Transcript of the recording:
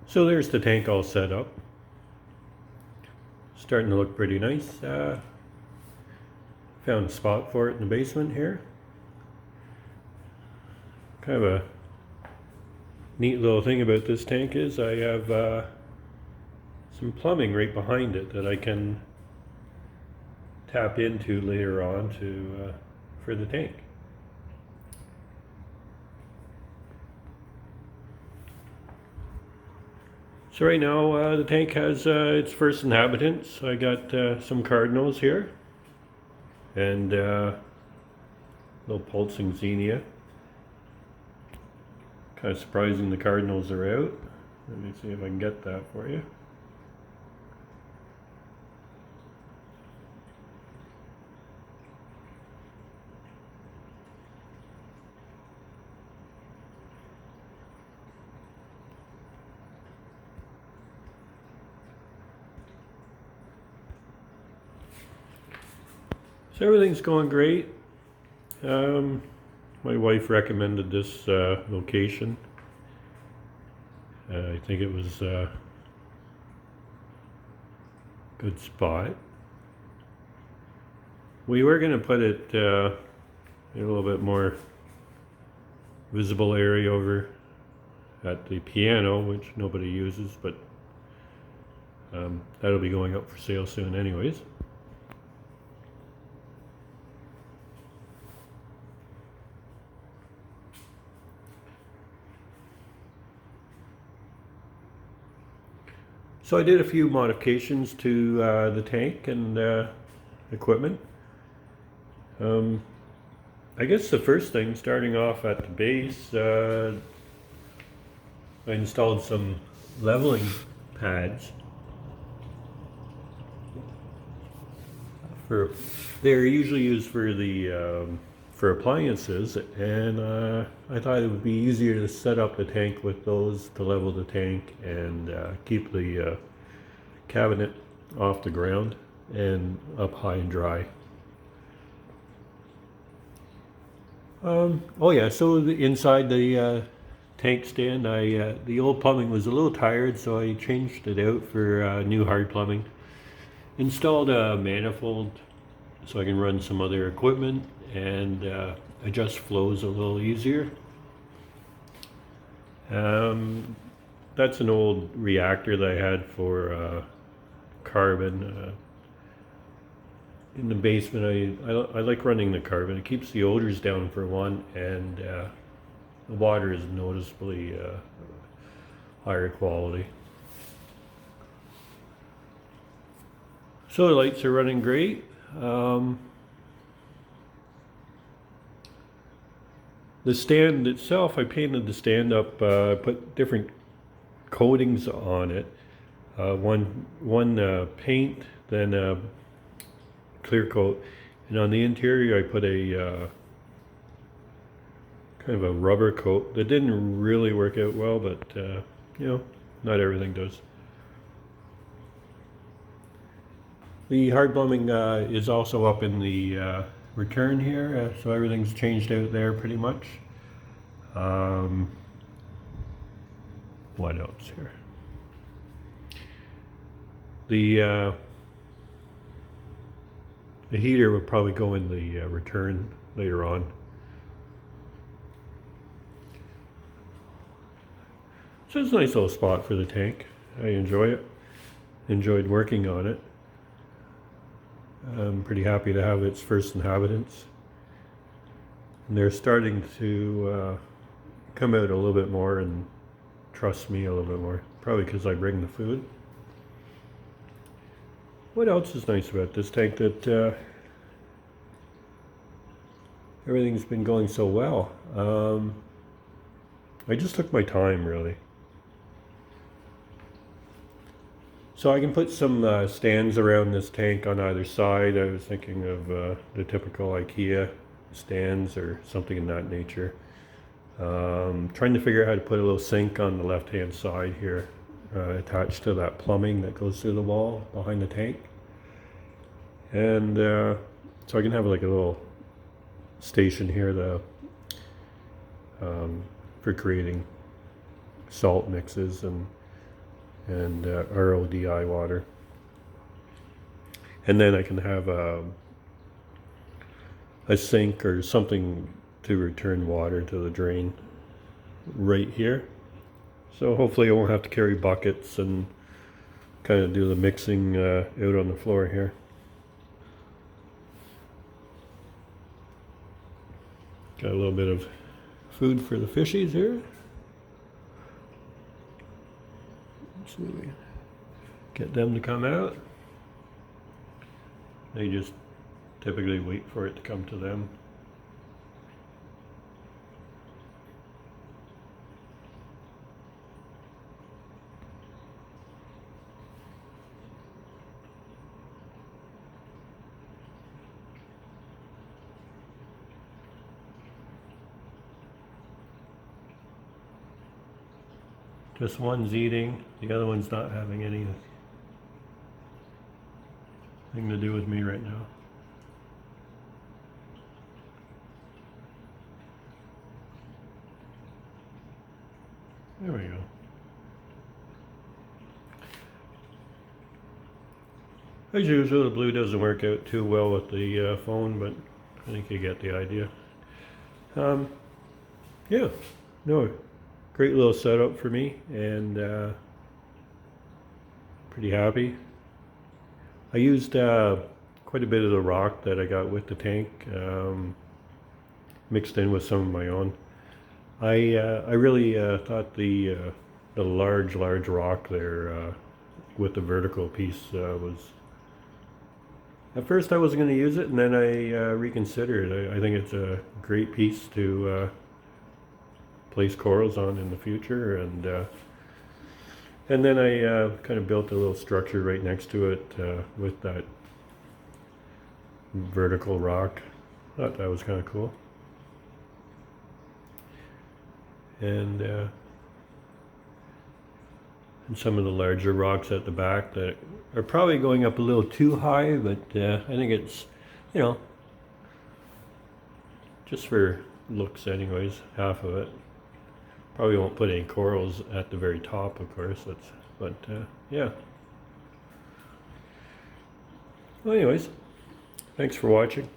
So there's the tank all set up. Starting to look pretty nice. Found a spot for it in the basement here. Kind of a neat little thing about this tank is I have some plumbing right behind it that I can tap into later on for the tank. So right now the tank has its first inhabitants. I got some cardinals here and little pulsing xenia. Kind of surprising the cardinals are out. Let me see if I can get that for you. So everything's going great. My wife recommended this location. I think it was a good spot. We were going to put it in a little bit more visible area over at the piano, which nobody uses, but that'll be going up for sale soon anyways. So I did a few modifications to the tank and equipment. I guess the first thing, starting off at the base, I installed some leveling pads. They're usually used for the for appliances, and I thought it would be easier to set up the tank with those to level the tank and keep the cabinet off the ground and up high and dry. Oh yeah, so inside the tank stand, the old plumbing was a little tired, so I changed it out for new hard plumbing. Installed a manifold so I can run some other equipment and adjust flows a little easier. That's an old reactor that I had for carbon. In the basement, I like running the carbon. It keeps the odors down for one, and the water is noticeably higher quality. So the lights are running great. The stand itself, I painted the stand up, put different coatings on it. One paint, then clear coat, and on the interior I put a kind of a rubber coat that didn't really work out well, but you know, not everything does. The hard plumbing is also up in the return here, so everything's changed out there pretty much. What else here? The heater would probably go in the return later on. So it's a nice little spot for the tank. I enjoy it. Enjoyed working on it. I'm pretty happy to have its first inhabitants. And they're starting to come out a little bit more and trust me a little bit more. Probably because I bring the food. What else is nice about this tank that everything's been going so well? I just took my time, really. So I can put some stands around this tank on either side. I was thinking of the typical IKEA stands or something in that nature. Trying to figure out how to put a little sink on the left-hand side here, attached to that plumbing that goes through the wall behind the tank. And so I can have like a little station here for creating salt mixes and and RODI water. And then I can have a sink or something to return water to the drain right here. So hopefully I won't have to carry buckets and kind of do the mixing out on the floor here. Got a little bit of food for the fishies here. So we get them to come out. They just typically wait for it to come to them. Just one's eating, the other one's not having anything to do with me right now. There we go. As usual, the blue doesn't work out too well with the phone, but I think you get the idea. Yeah, no, great little setup for me, and pretty happy. I used quite a bit of the rock that I got with the tank, mixed in with some of my own. I really thought the large rock there with the vertical piece was. At first, I wasn't going to use it, and then I reconsidered. I think it's a great piece to place corals on in the future, and then I kind of built a little structure right next to it with that vertical rock. Thought that was kind of cool. And some of the larger rocks at the back that are probably going up a little too high, but I think it's, you know, just for looks anyways, half of it. Probably won't put any corals at the very top, of course, but yeah. Well, anyways, thanks for watching.